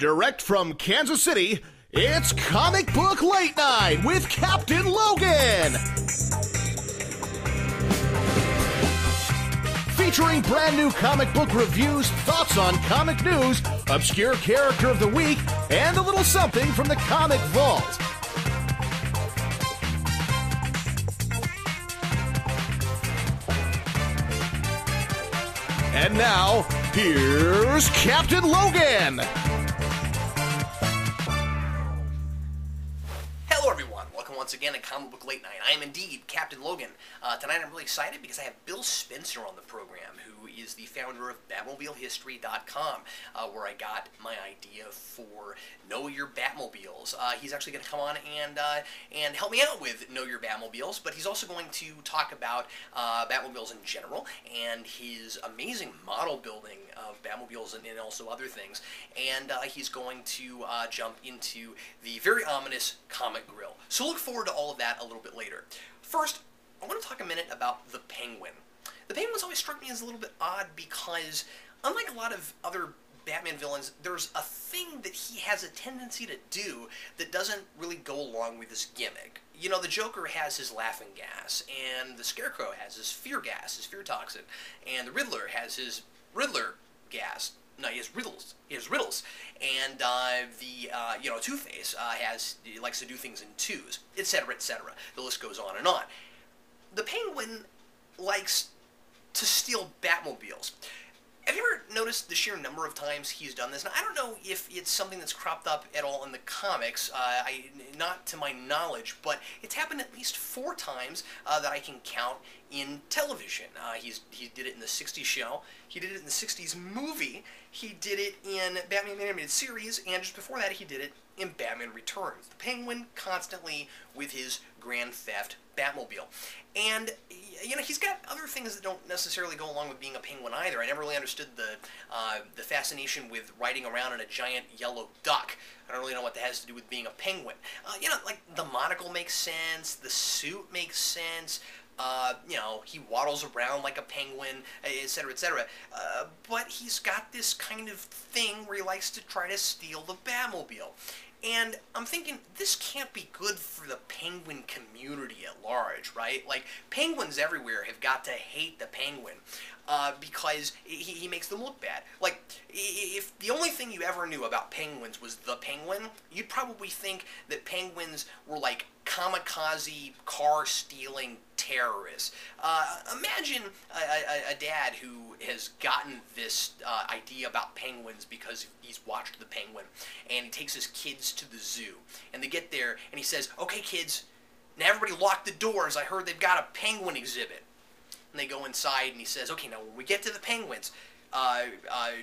Direct from Kansas City, it's Comic Book Late Night with Captain Logan! Featuring brand new comic book reviews, thoughts on comic news, obscure character of the week, and a little something from the comic vault. And now, here's Captain Logan! Hello everyone, welcome once again to Comic Book Late Night. I am indeed Captain Logan. Tonight I'm really excited because I have Bill Spencer on the program, who is the founder of Batmobilehistory.com, where I got my idea for Know Your Batmobiles. He's actually going to come on and help me out with Know Your Batmobiles, but he's also going to talk about Batmobiles in general and his amazing model building of Batmobiles and also other things. And he's going to jump into the very ominous comic grill. So look forward to all of that a little bit later. First, I want to talk a minute about the Penguin. The Penguin's always struck me as a little bit odd because, unlike a lot of other Batman villains, there's a thing that he has a tendency to do that doesn't really go along with his gimmick. You know, the Joker has his laughing gas, and the Scarecrow has his fear gas, his fear toxin, and the Riddler has his Riddler gas. No, he has riddles. He has riddles, and Two-Face he likes to do things in twos, etc., etc. The list goes on and on. The Penguin likes to steal Batmobiles. Have you ever noticed the sheer number of times he's done this? Now, I don't know if it's something that's cropped up at all in the comics, not to my knowledge, but it's happened at least 4 times that I can count in television. He did it in the 60s show, he did it in the 60s movie, he did it in Batman the Animated Series, and just before that he did it in Batman Returns. The Penguin constantly with his Grand Theft Batmobile. And, you know, he's got other things that don't necessarily go along with being a penguin either. I never really understood the fascination with riding around in a giant yellow duck. I don't really know what that has to do with being a penguin. You know, like, the monocle makes sense, the suit makes sense, you know, he waddles around like a penguin, etc., etc. But he's got this kind of thing where he likes to try to steal the Batmobile. And I'm thinking, this can't be good for the penguin community at large, right? Like, penguins everywhere have got to hate the Penguin because he makes them look bad. Like, if the only thing you ever knew about penguins was the Penguin, you'd probably think that penguins were like kamikaze, car-stealing terrorists. Imagine a dad who has gotten this idea about penguins because he's watched The Penguin, and he takes his kids to the zoo, and they get there, and he says, "Okay, kids, now everybody lock the doors. I heard they've got a penguin exhibit." And they go inside, and he says, "Okay, now when we get to the penguins,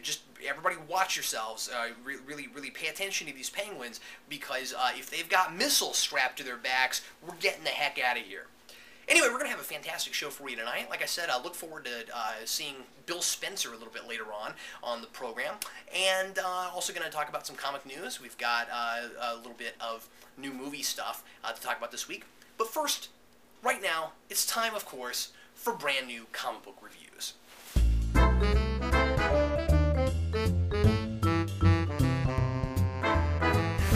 just everybody watch yourselves. Really pay attention to these penguins, because if they've got missiles strapped to their backs, we're getting the heck out of here." Anyway, we're going to have a fantastic show for you tonight. Like I said, I look forward to seeing Bill Spencer a little bit later on the program. And also going to talk about some comic news. We've got a little bit of new movie stuff to talk about this week. But first, right now, it's time, of course, for brand new comic book reviews.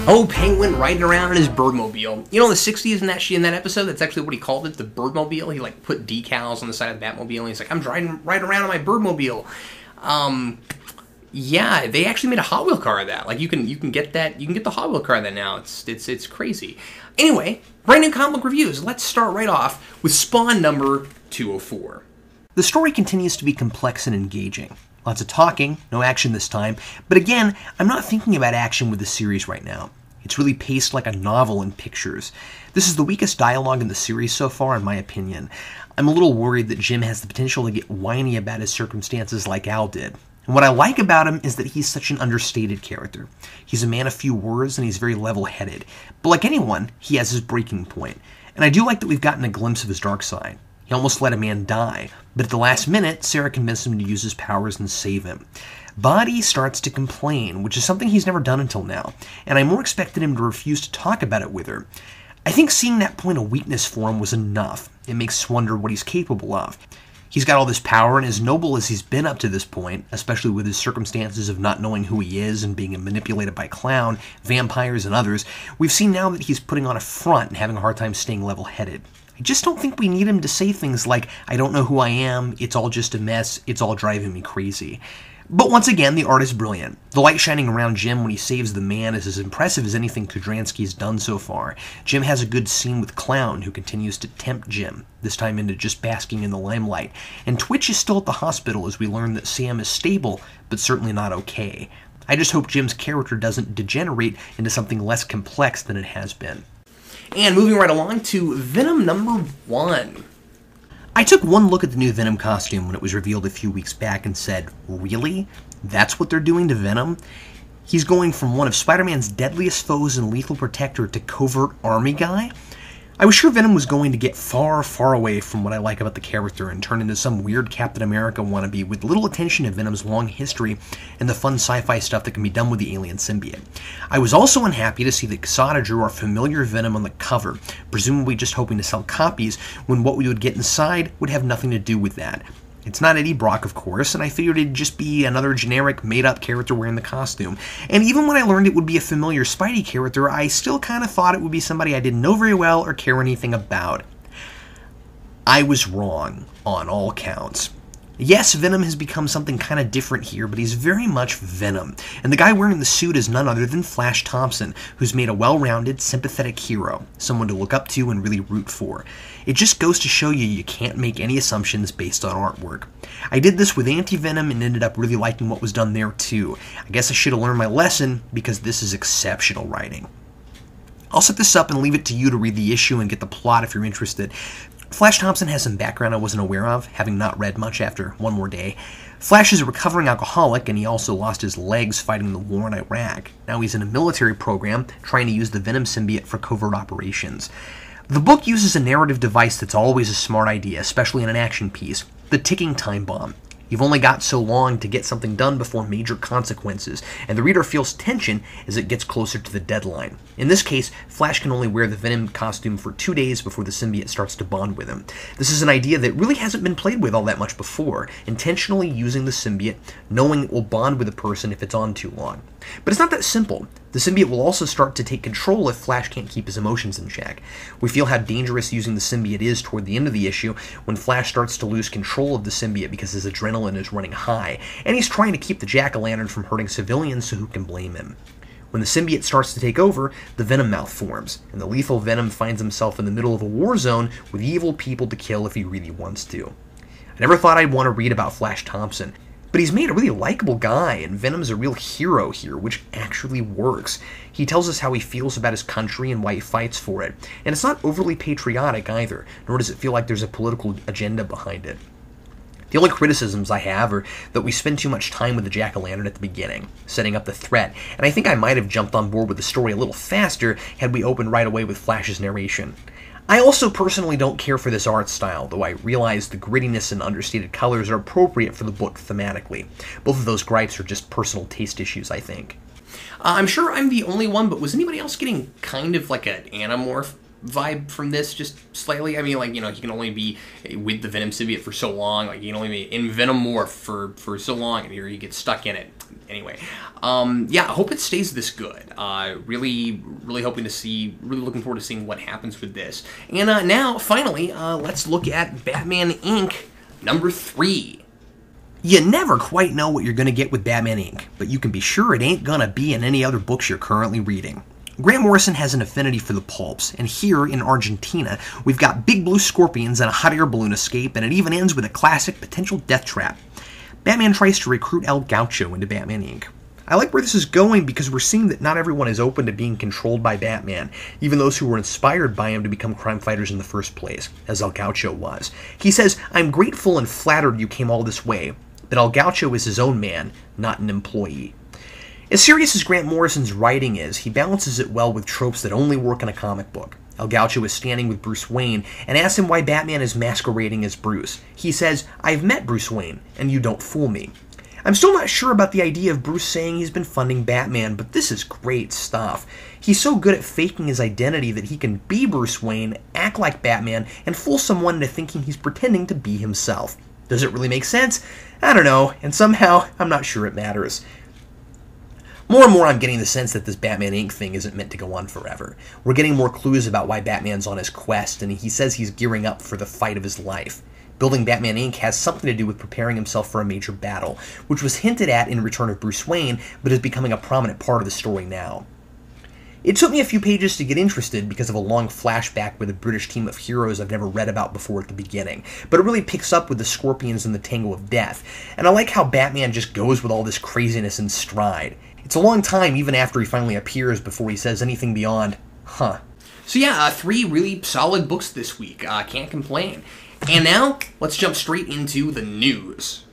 Oh, Penguin riding around in his Birdmobile. You know, in the 60s in that episode, that's actually what he called it, the Birdmobile. He, like, put decals on the side of the Batmobile, and he's like, "I'm riding around in my Birdmobile." Yeah, they actually made a Hot Wheel car of that. Like, you can get that, you can get the Hot Wheel car of that now. It's crazy. Anyway, brand new comic book reviews. Let's start right off with Spawn number 204. The story continues to be complex and engaging. Lots of talking, no action this time, but again, I'm not thinking about action with the series right now. It's really paced like a novel in pictures. This is the weakest dialogue in the series so far, in my opinion. I'm a little worried that Jim has the potential to get whiny about his circumstances like Al did. And what I like about him is that he's such an understated character. He's a man of few words and he's very level-headed. But like anyone, he has his breaking point. And I do like that we've gotten a glimpse of his dark side. He almost let a man die, but at the last minute, Sarah convinced him to use his powers and save him. Bodhi starts to complain, which is something he's never done until now, and I more expected him to refuse to talk about it with her. I think seeing that point of weakness for him was enough. It makes us wonder what he's capable of. He's got all this power, and as noble as he's been up to this point, especially with his circumstances of not knowing who he is and being manipulated by Clown, vampires, and others, we've seen now that he's putting on a front and having a hard time staying level-headed. I just don't think we need him to say things like, I don't know who I am, it's all just a mess, it's all driving me crazy. But once again, the art is brilliant. The light shining around Jim when he saves the man is as impressive as anything Kudransky's done so far. Jim has a good scene with Clown, who continues to tempt Jim, this time into just basking in the limelight. And Twitch is still at the hospital as we learn that Sam is stable, but certainly not okay. I just hope Jim's character doesn't degenerate into something less complex than it has been. And moving right along to Venom #1. I took one look at the new Venom costume when it was revealed a few weeks back and said, really? That's what they're doing to Venom? He's going from one of Spider-Man's deadliest foes and lethal protector to covert army guy? I was sure Venom was going to get far, far away from what I like about the character and turn into some weird Captain America wannabe with little attention to Venom's long history and the fun sci-fi stuff that can be done with the alien symbiote. I was also unhappy to see that Quesada drew our familiar Venom on the cover, presumably just hoping to sell copies when what we would get inside would have nothing to do with that. It's not Eddie Brock, of course, and I figured it'd just be another generic, made-up character wearing the costume. And even when I learned it would be a familiar Spidey character, I still kind of thought it would be somebody I didn't know very well or care anything about. I was wrong on all counts. Yes, Venom has become something kind of different here, but he's very much Venom. And the guy wearing the suit is none other than Flash Thompson, who's made a well-rounded, sympathetic hero, someone to look up to and really root for. It just goes to show you can't make any assumptions based on artwork. I did this with Anti-Venom and ended up really liking what was done there too. I guess I should have learned my lesson, because this is exceptional writing. I'll set this up and leave it to you to read the issue and get the plot if you're interested. Flash Thompson has some background I wasn't aware of, having not read much after one more day. Flash is a recovering alcoholic, and he also lost his legs fighting the war in Iraq. Now he's in a military program trying to use the Venom symbiote for covert operations. The book uses a narrative device that's always a smart idea, especially in an action piece: the ticking time bomb. You've only got so long to get something done before major consequences, and the reader feels tension as it gets closer to the deadline. In this case, Flash can only wear the Venom costume for 2 days before the symbiote starts to bond with him. This is an idea that really hasn't been played with all that much before, intentionally using the symbiote, knowing it will bond with a person if it's on too long. But it's not that simple. The symbiote will also start to take control if Flash can't keep his emotions in check. We feel how dangerous using the symbiote is toward the end of the issue when Flash starts to lose control of the symbiote because his adrenaline is running high, and he's trying to keep the Jack-o'-lantern from hurting civilians, so who can blame him? When the symbiote starts to take over, the Venom mouth forms, and the lethal Venom finds himself in the middle of a war zone with evil people to kill if he really wants to. I never thought I'd want to read about Flash Thompson, but he's made a really likable guy, and Venom's a real hero here, which actually works. He tells us how he feels about his country and why he fights for it, and it's not overly patriotic either, nor does it feel like there's a political agenda behind it. The only criticisms I have are that we spend too much time with the Jack-o'-lantern at the beginning, setting up the threat, and I think I might have jumped on board with the story a little faster had we opened right away with Flash's narration. I also personally don't care for this art style, though I realize the grittiness and understated colors are appropriate for the book thematically. Both of those gripes are just personal taste issues, I think. I'm sure I'm the only one, but was anybody else getting kind of like an Animorph vibe from this, just slightly? I mean, like, you know, he can only be with the Venom symbiote for so long, like, he can only be in Venomorph for so long, and here he gets stuck in it. Anyway, yeah, I hope it stays this good. Really hoping to see, really looking forward to seeing what happens with this. And now, finally, let's look at Batman Inc. #3. You never quite know what you're going to get with Batman Inc., but you can be sure it ain't going to be in any other books you're currently reading. Grant Morrison has an affinity for the pulps, and here in Argentina, we've got big blue scorpions and a hot air balloon escape, and it even ends with a classic potential death trap. Batman tries to recruit El Gaucho into Batman Inc. I like where this is going because we're seeing that not everyone is open to being controlled by Batman, even those who were inspired by him to become crime fighters in the first place, as El Gaucho was. He says, "I'm grateful and flattered you came all this way, but El Gaucho is his own man, not an employee." As serious as Grant Morrison's writing is, he balances it well with tropes that only work in a comic book. El Gaucho is standing with Bruce Wayne and asks him why Batman is masquerading as Bruce. He says, "I've met Bruce Wayne, and you don't fool me." I'm still not sure about the idea of Bruce saying he's been funding Batman, but this is great stuff. He's so good at faking his identity that he can be Bruce Wayne, act like Batman, and fool someone into thinking he's pretending to be himself. Does it really make sense? I don't know, and somehow I'm not sure it matters. More and more I'm getting the sense that this Batman Inc. thing isn't meant to go on forever. We're getting more clues about why Batman's on his quest, and he says he's gearing up for the fight of his life. Building Batman Inc. has something to do with preparing himself for a major battle, which was hinted at in Return of Bruce Wayne, but is becoming a prominent part of the story now. It took me a few pages to get interested because of a long flashback with a British team of heroes I've never read about before at the beginning, but it really picks up with the Scorpions and the Tangle of Death, and I like how Batman just goes with all this craziness in stride. It's a long time even after he finally appears before he says anything beyond, huh. So yeah, 3 really solid books this week. Can't complain. And now, let's jump straight into the news.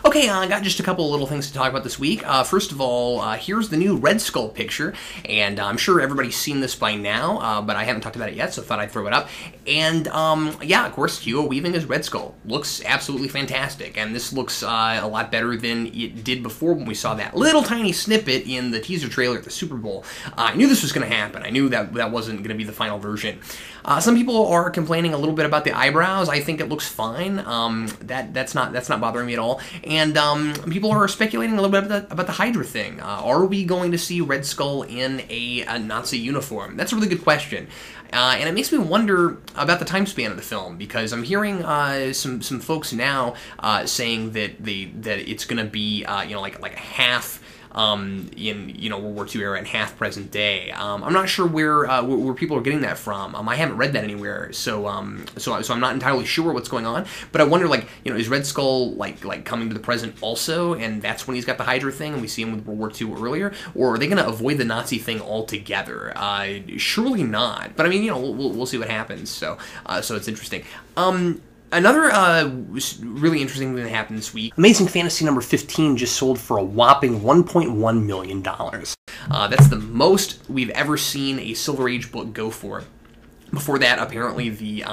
Okay, I got just a couple of little things to talk about this week. First of all, here's the new Red Skull picture, and I'm sure everybody's seen this by now, but I haven't talked about it yet, so I thought I'd throw it up. And, yeah, of course, Hugo Weaving as Red Skull. Looks absolutely fantastic, and this looks a lot better than it did before when we saw that little tiny snippet in the teaser trailer at the Super Bowl. I knew this was going to happen. I knew that wasn't going to be the final version. Some people are complaining a little bit about the eyebrows. I think it looks fine. That's not bothering me at all. And people are speculating a little bit about the Hydra thing. Are we going to see Red Skull in a Nazi uniform? That's a really good question. And it makes me wonder about the time span of the film, because I'm hearing some folks now saying that it's going to be like a half in World War II era and half present day. I'm not sure where people are getting that from. I haven't read that anywhere, so I'm not entirely sure what's going on. But I wonder, is Red Skull like coming to the present also, and that's when he's got the Hydra thing, and we see him with World War II earlier, or are they going to avoid the Nazi thing altogether? Surely not. But I mean, we'll see what happens. So it's interesting. Another really interesting thing that happened this week. Amazing Fantasy number 15 just sold for a whopping $1.1 million. That's the most we've ever seen a Silver Age book go for. Before that, apparently the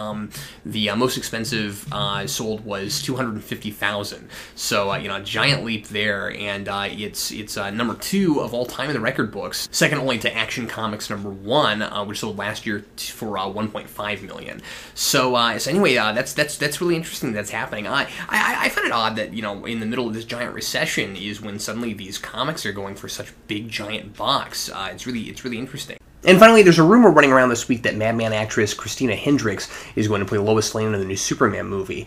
most expensive sold was $250,000. So a giant leap there, and it's number 2 of all time in the record books, second only to Action Comics number 1, which sold last year for $1.5 million. So anyway, that's really interesting that's happening. I find it odd that in the middle of this giant recession is when suddenly these comics are going for such big giant bucks. It's really interesting. And finally, there's a rumor running around this week that Madman actress Christina Hendricks is going to play Lois Lane in the new Superman movie.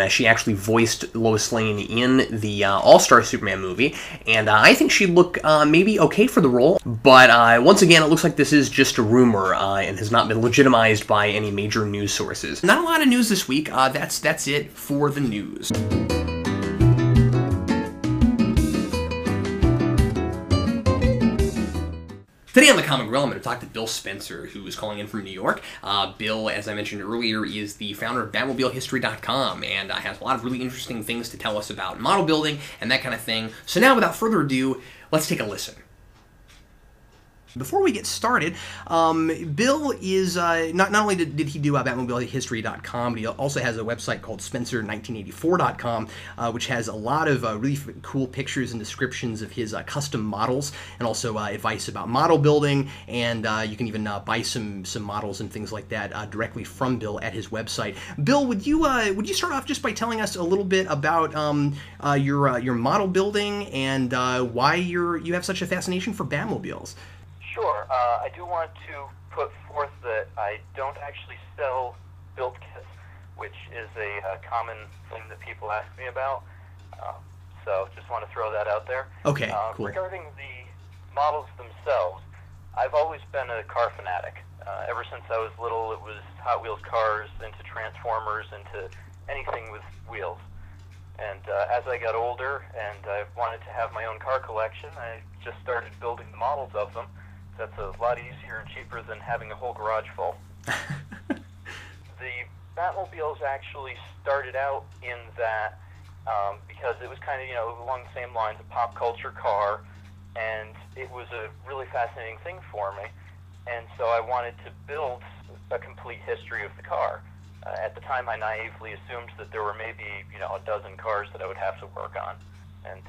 She actually voiced Lois Lane in the All-Star Superman movie, and I think she'd look maybe okay for the role. But once again, it looks like this is just a rumor and has not been legitimized by any major news sources. Not a lot of news this week. That's it for the news. Today on the Comic Grill, I'm going to talk to Bill Spencer, who is calling in from New York. Bill, as I mentioned earlier, is the founder of BatmobileHistory.com, and has a lot of really interesting things to tell us about model building and that kind of thing. So now, without further ado, let's take a listen. Before we get started, Bill is, not only did he do BatmobileHistory.com, but he also has a website called Spencer1984.com, which has a lot of really cool pictures and descriptions of his custom models, and also advice about model building, and you can even buy some models and things like that directly from Bill at his website. Bill, would you start off just by telling us a little bit about your model building and why you have such a fascination for Batmobiles? Sure. I do want to put forth that I don't actually sell build kits, which is a common thing that people ask me about. So just want to throw that out there. Okay, cool. Regarding the models themselves, I've always been a car fanatic. Ever since I was little, it was Hot Wheels cars, into Transformers, into anything with wheels. And as I got older and I wanted to have my own car collection, I just started building the models of them. That's a lot easier and cheaper than having a whole garage full. The Batmobiles actually started out in that because it was kind of, along the same lines, a pop culture car, and it was a really fascinating thing for me. And so I wanted to build a complete history of the car. At the time, I naively assumed that there were maybe, a dozen cars that I would have to work on. And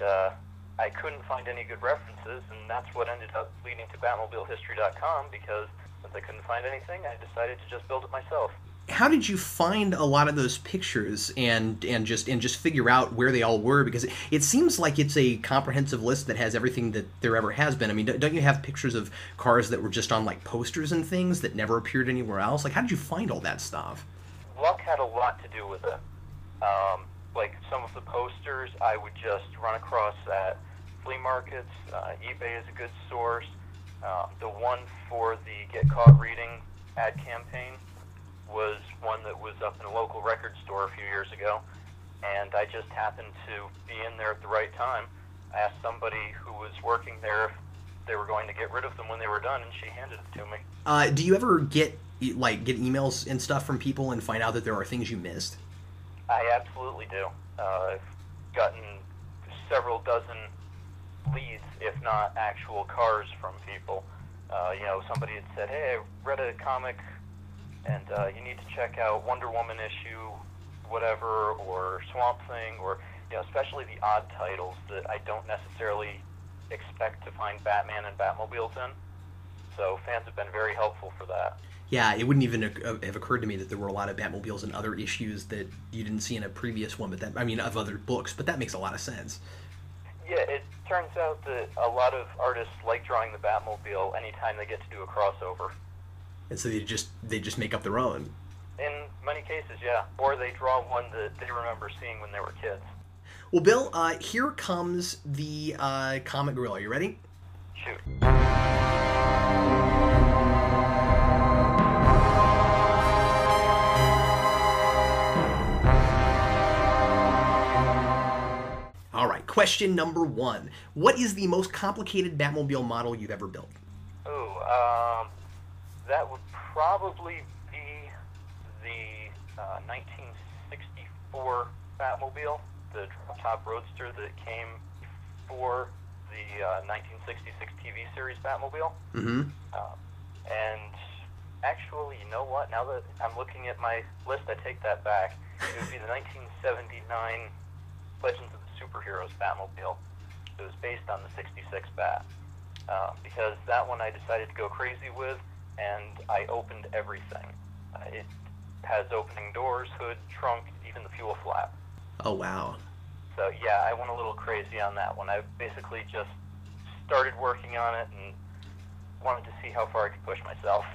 I couldn't find any good references, and that's what ended up leading to BatmobileHistory.com, because since I couldn't find anything, I decided to just build it myself. How did you find a lot of those pictures and just figure out where they all were? Because it seems like it's a comprehensive list that has everything that there ever has been. I mean, don't you have pictures of cars that were just on like posters and things that never appeared anywhere else? Like, how did you find all that stuff? Luck had a lot to do with it. Like some of the posters I would just run across at flea markets. eBay is a good source. The one for the Get Caught Reading ad campaign was one that was up in a local record store a few years ago, and I just happened to be in there at the right time. I asked somebody who was working there if they were going to get rid of them when they were done, and she handed it to me. Do you ever get emails and stuff from people and find out that there are things you missed? I absolutely do. I've gotten several dozen leads, if not actual cars, from people. Somebody had said, hey, I read a comic, and you need to check out Wonder Woman issue, whatever, or Swamp Thing, or especially the odd titles that I don't necessarily expect to find Batman and Batmobiles in. So fans have been very helpful for that. Yeah, it wouldn't even have occurred to me that there were a lot of Batmobiles in other issues that you didn't see in a previous one, of other books, but that makes a lot of sense. Yeah, it turns out that a lot of artists like drawing the Batmobile anytime they get to do a crossover. And so they just make up their own. In many cases, yeah. Or they draw one that they remember seeing when they were kids. Well, Bill, here comes the comic grill. Are you ready? Shoot. All right, question number 1. What is the most complicated Batmobile model you've ever built? That would probably be the 1964 Batmobile, the drop-top roadster that came before the 1966 TV series Batmobile. Mm-hmm. And actually, you know what? Now that I'm looking at my list, I take that back. It would be the 1979 Legends of the Superheroes Batmobile. It was based on the 66 Bat. Because that one I decided to go crazy with, and I opened everything. It has opening doors, hood, trunk, even the fuel flap. Oh, wow. So, yeah, I went a little crazy on that one. I basically just started working on it and wanted to see how far I could push myself.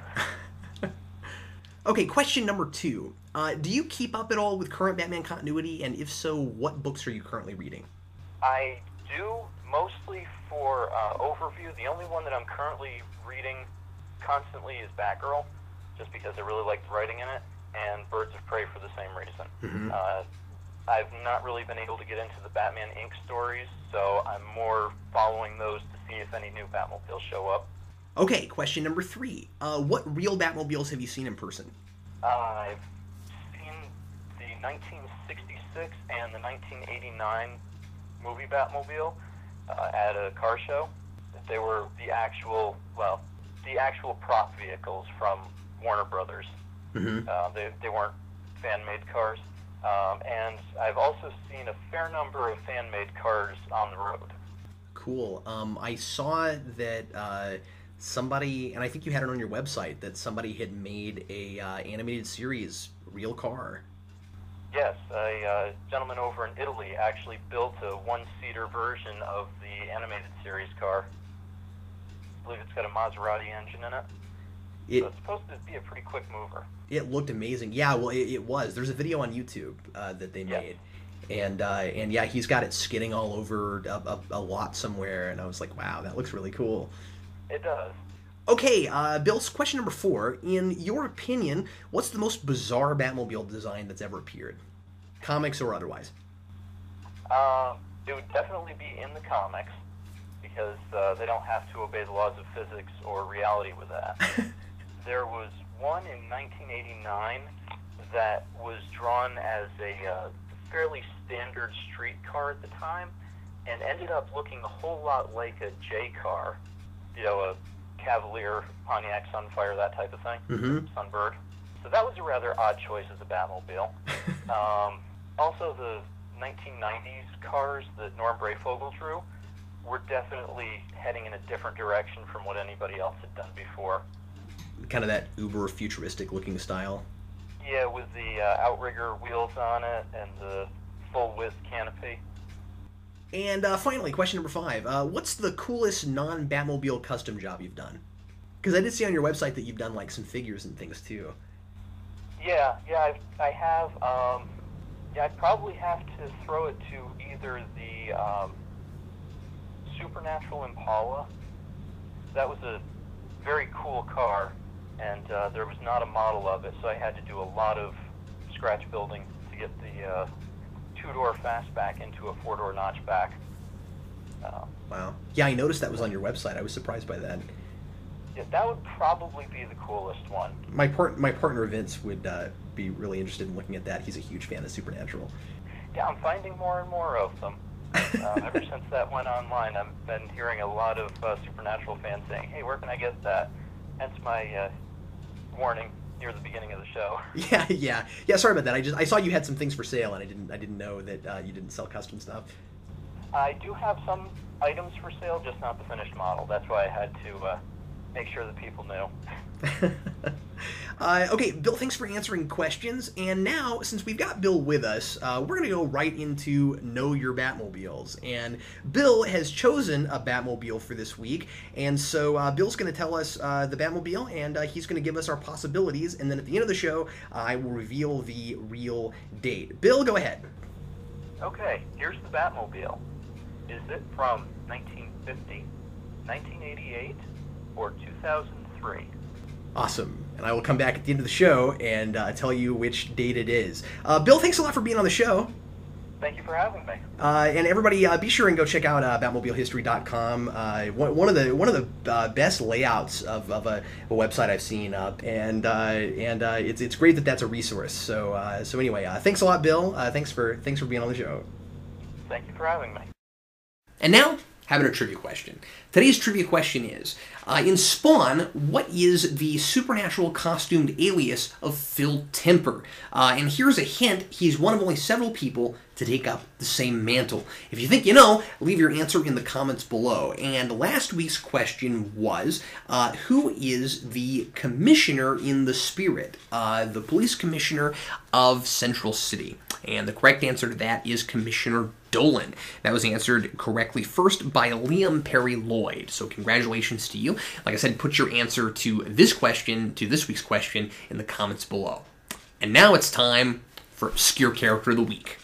Okay, question number 2. Do you keep up at all with current Batman continuity, and if so, what books are you currently reading? I do, mostly for overview. The only one that I'm currently reading constantly is Batgirl, just because I really like the writing in it, and Birds of Prey for the same reason. Mm-hmm. I've not really been able to get into the Batman Inc. stories, so I'm more following those to see if any new Batmobiles show up. Okay, question number 3. What real Batmobiles have you seen in person? I've seen the 1966 and the 1989 movie Batmobile at a car show. They were the actual prop vehicles from Warner Brothers. Mm-hmm. They weren't fan-made cars. And I've also seen a fair number of fan-made cars on the road. Cool. I saw that somebody, and I think you had it on your website, that somebody had made a animated series real car. Yes, a gentleman over in Italy actually built a one-seater version of the animated series car. I believe it's got a Maserati engine in it. So it's supposed to be a pretty quick mover. It looked amazing. Yeah, well, it was. There's a video on YouTube that they made. And yeah, he's got it skidding all over a lot somewhere, and I was like, wow, that looks really cool. It does. Okay, Bill, question number 4. In your opinion, what's the most bizarre Batmobile design that's ever appeared? Comics or otherwise? It would definitely be in the comics, because they don't have to obey the laws of physics or reality with that. There was one in 1989 that was drawn as a fairly standard street car at the time, and ended up looking a whole lot like a J car. A Cavalier, Pontiac Sunfire, that type of thing. Mm-hmm. Sunbird. So that was a rather odd choice as a Batmobile. Also, the 1990s cars that Norm Brayfogle drew we're definitely heading in a different direction from what anybody else had done before. Kind of that uber futuristic looking style. Yeah, with the outrigger wheels on it and the full width canopy. And finally, question number 5. What's the coolest non-Batmobile custom job you've done? Because I did see on your website that you've done like some figures and things too. Yeah, I have. I'd probably have to throw it to either the Supernatural Impala. That was a very cool car, and there was not a model of it, so I had to do a lot of scratch building to get the 2-door fastback into a 4-door notchback. Wow. Yeah, I noticed that was on your website. I was surprised by that. Yeah, that would probably be the coolest one. My partner Vince would be really interested in looking at that. He's a huge fan of Supernatural. Yeah, I'm finding more and more of them. Ever since that went online, I've been hearing a lot of Supernatural fans saying, "Hey, where can I get that?" Hence my warning near the beginning of the show. Yeah. Sorry about that. I saw you had some things for sale, and I didn't know that you didn't sell custom stuff. I do have some items for sale, just not the finished model. That's why I had to make sure that people knew. Okay, Bill, thanks for answering questions. And now, since we've got Bill with us, we're going to go right into Know Your Batmobiles. And Bill has chosen a Batmobile for this week. And so Bill's going to tell us the Batmobile, and he's going to give us our possibilities. And then at the end of the show, I will reveal the real date. Bill, go ahead. Okay, here's the Batmobile. Is it from 1950, 1988, or 2003? Awesome. And I will come back at the end of the show and tell you which date it is. Bill, thanks a lot for being on the show. Thank you for having me. And everybody, be sure and go check out BatmobileHistory.com. One of the best layouts of a website I've seen up, and it's great that that's a resource. So anyway, thanks a lot, Bill. Thanks for being on the show. Thank you for having me. And now, having a trivia question. Today's trivia question is, in Spawn, what is the supernatural costumed alias of Phil Temper? And here's a hint, he's one of only several people to take up the same mantle. If you think you know, leave your answer in the comments below. And last week's question was, who is the commissioner in the Spirit? The police commissioner of Central City. And the correct answer to that is Commissioner Dolan. That was answered correctly first by Liam Perry Lloyd. So congratulations to you. Like I said, put your answer to this week's question, in the comments below. And now it's time for Obscure Character of the Week.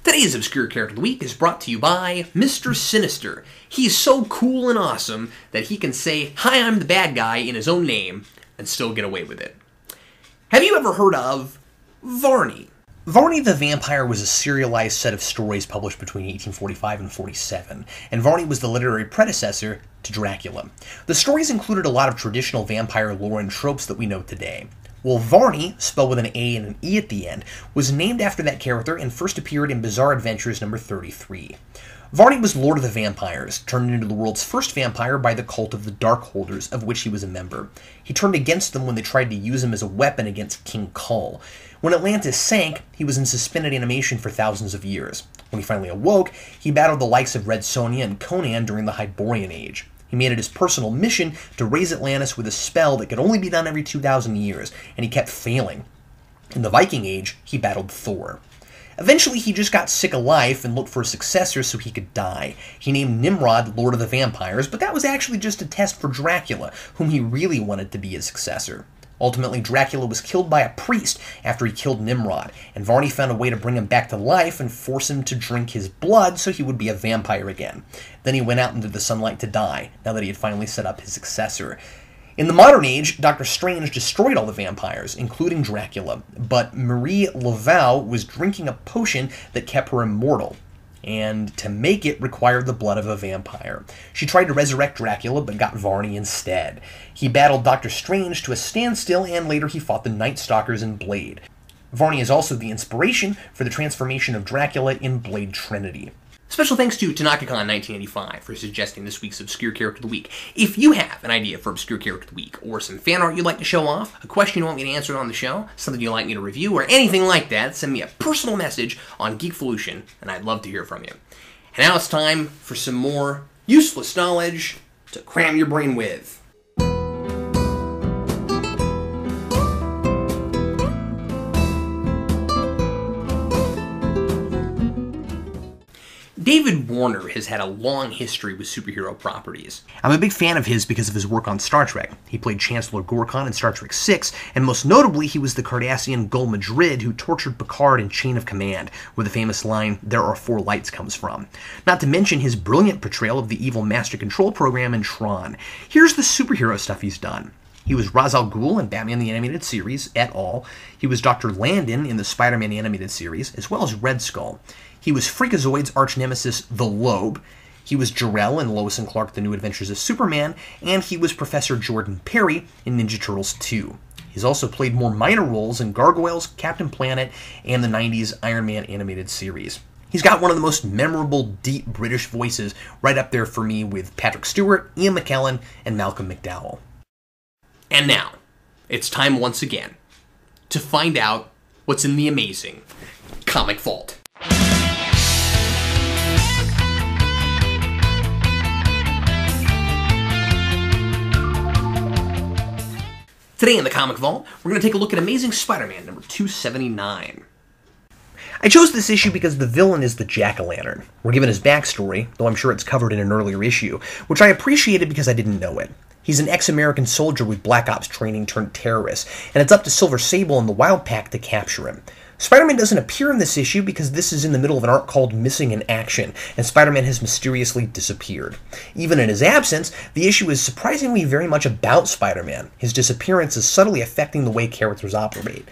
Today's Obscure Character of the Week is brought to you by Mr. Sinister. He's so cool and awesome that he can say, "Hi, I'm the bad guy" in his own name and still get away with it. Have you ever heard of Varney? Varney the Vampire was a serialized set of stories published between 1845 and 47, and Varney was the literary predecessor to Dracula. The stories included a lot of traditional vampire lore and tropes that we know today. Well, Varney, spelled with an A and an E at the end, was named after that character and first appeared in Bizarre Adventures number 33. Varney was Lord of the Vampires, turned into the world's first vampire by the cult of the Darkholders, of which he was a member. He turned against them when they tried to use him as a weapon against King Kull. When Atlantis sank, he was in suspended animation for thousands of years. When he finally awoke, he battled the likes of Red Sonja and Conan during the Hyborian Age. He made it his personal mission to raise Atlantis with a spell that could only be done every 2,000 years, and he kept failing. In the Viking Age, he battled Thor. Eventually, he just got sick of life and looked for a successor so he could die. He named Nimrod Lord of the Vampires, but that was actually just a test for Dracula, whom he really wanted to be his successor. Ultimately, Dracula was killed by a priest after he killed Nimrod, and Varney found a way to bring him back to life and force him to drink his blood so he would be a vampire again. Then he went out into the sunlight to die, now that he had finally set up his successor. In the modern age, Dr. Strange destroyed all the vampires, including Dracula, but Marie Laveau was drinking a potion that kept her immortal, and to make it required the blood of a vampire. She tried to resurrect Dracula, but got Varney instead. He battled Dr. Strange to a standstill, and later he fought the Night Stalkers in Blade. Varney is also the inspiration for the transformation of Dracula in Blade Trinity. Special thanks to TanakaCon1985 for suggesting this week's Obscure Character of the Week. If you have an idea for Obscure Character of the Week, or some fan art you'd like to show off, a question you want me to answer on the show, something you'd like me to review, or anything like that, send me a personal message on Geekvolution, and I'd love to hear from you. And now it's time for some more useless knowledge to cram your brain with. David Warner has had a long history with superhero properties. I'm a big fan of his because of his work on Star Trek. He played Chancellor Gorkon in Star Trek VI, and most notably, he was the Cardassian Gul Madrid who tortured Picard in Chain of Command, where the famous line, "There are four lights," comes from. Not to mention his brilliant portrayal of the evil Master Control program in Tron. Here's the superhero stuff he's done. He was Ra's al Ghul in Batman the Animated Series, et al. He was Dr. Landon in the Spider-Man Animated Series, as well as Red Skull. He was Freakazoid's arch-nemesis, the Lobe. He was Jor-El in Lois and Clark, The New Adventures of Superman. And he was Professor Jordan Perry in Ninja Turtles 2. He's also played more minor roles in Gargoyles, Captain Planet, and the 90s Iron Man Animated Series. He's got one of the most memorable, deep British voices right up there for me with Patrick Stewart, Ian McKellen, and Malcolm McDowell. And now, it's time once again to find out what's in the amazing Comic Vault. Today in the Comic Vault, we're going to take a look at Amazing Spider-Man number 279. I chose this issue because the villain is the Jack-o'-lantern. We're given his backstory, though I'm sure it's covered in an earlier issue, which I appreciated because I didn't know it. He's an ex-American soldier with Black Ops training turned terrorist, and it's up to Silver Sable and the Wild Pack to capture him. Spider-Man doesn't appear in this issue because this is in the middle of an arc called Missing in Action, and Spider-Man has mysteriously disappeared. Even in his absence, the issue is surprisingly very much about Spider-Man. His disappearance is subtly affecting the way characters operate.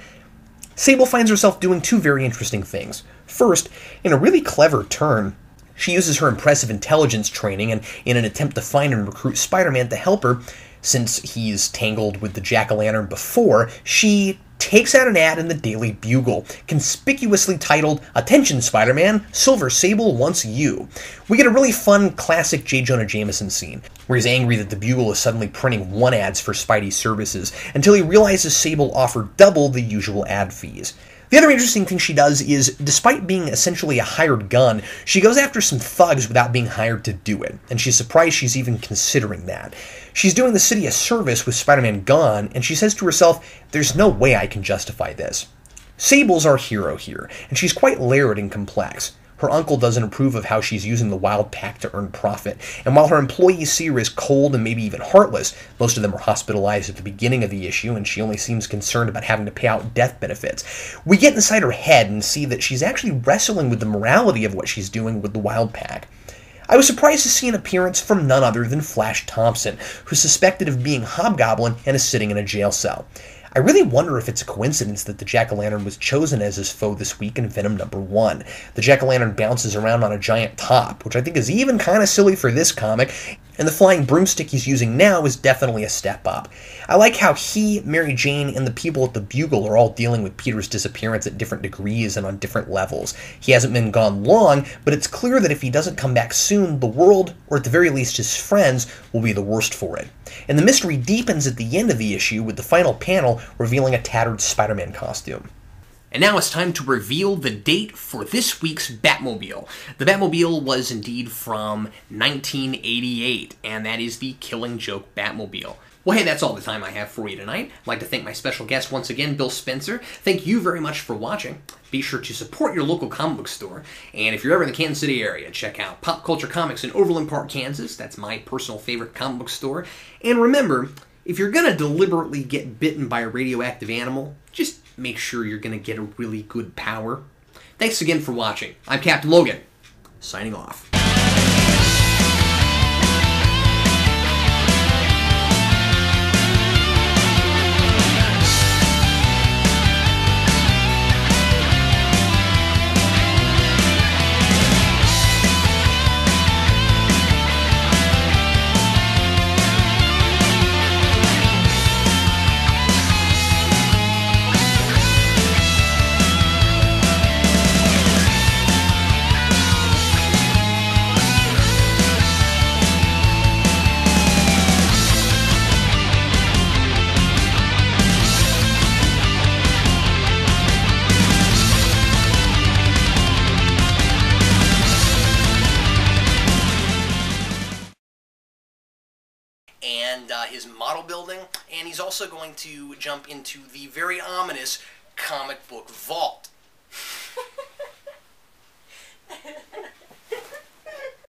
Sable finds herself doing two very interesting things. First, in a really clever turn, she uses her impressive intelligence training and in an attempt to find and recruit Spider-Man to help her, since he's tangled with the Jack-o'-lantern before, she takes out an ad in the Daily Bugle, conspicuously titled, "Attention Spider-Man, Silver Sable wants you." We get a really fun, classic J. Jonah Jameson scene, where he's angry that the Bugle is suddenly printing one ads for Spidey's services, until he realizes Sable offered double the usual ad fees. The other interesting thing she does is, despite being essentially a hired gun, she goes after some thugs without being hired to do it, and she's surprised she's even considering that. She's doing the city a service with Spider-Man gone, and she says to herself, "There's no way I can justify this." Sable's our hero here, and she's quite layered and complex. Her uncle doesn't approve of how she's using the Wild Pack to earn profit, and while her employees see her as cold and maybe even heartless, most of them are hospitalized at the beginning of the issue, and she only seems concerned about having to pay out death benefits. We get inside her head and see that she's actually wrestling with the morality of what she's doing with the Wild Pack. I was surprised to see an appearance from none other than Flash Thompson, who's suspected of being Hobgoblin and is sitting in a jail cell. I really wonder if it's a coincidence that the Jack-o'-lantern was chosen as his foe this week in Venom number 1. The Jack-o'-lantern bounces around on a giant top, which I think is even kind of silly for this comic, and the flying broomstick he's using now is definitely a step up. I like how he, Mary Jane, and the people at the Bugle are all dealing with Peter's disappearance at different degrees and on different levels. He hasn't been gone long, but it's clear that if he doesn't come back soon, the world, or at the very least his friends, will be the worst for it. And the mystery deepens at the end of the issue with the final panel revealing a tattered Spider-Man costume. And now it's time to reveal the date for this week's Batmobile. The Batmobile was indeed from 1988, and that is the Killing Joke Batmobile. Well, hey, that's all the time I have for you tonight. I'd like to thank my special guest once again, Bill Spencer. Thank you very much for watching. Be sure to support your local comic book store. And if you're ever in the Kansas City area, check out Pop Culture Comics in Overland Park, Kansas. That's my personal favorite comic book store. And remember, if you're going to deliberately get bitten by a radioactive animal, just make sure you're going to get a really good power. Thanks again for watching. I'm Captain Logan, signing off. and his model building, and he's also going to jump into the very ominous comic book vault.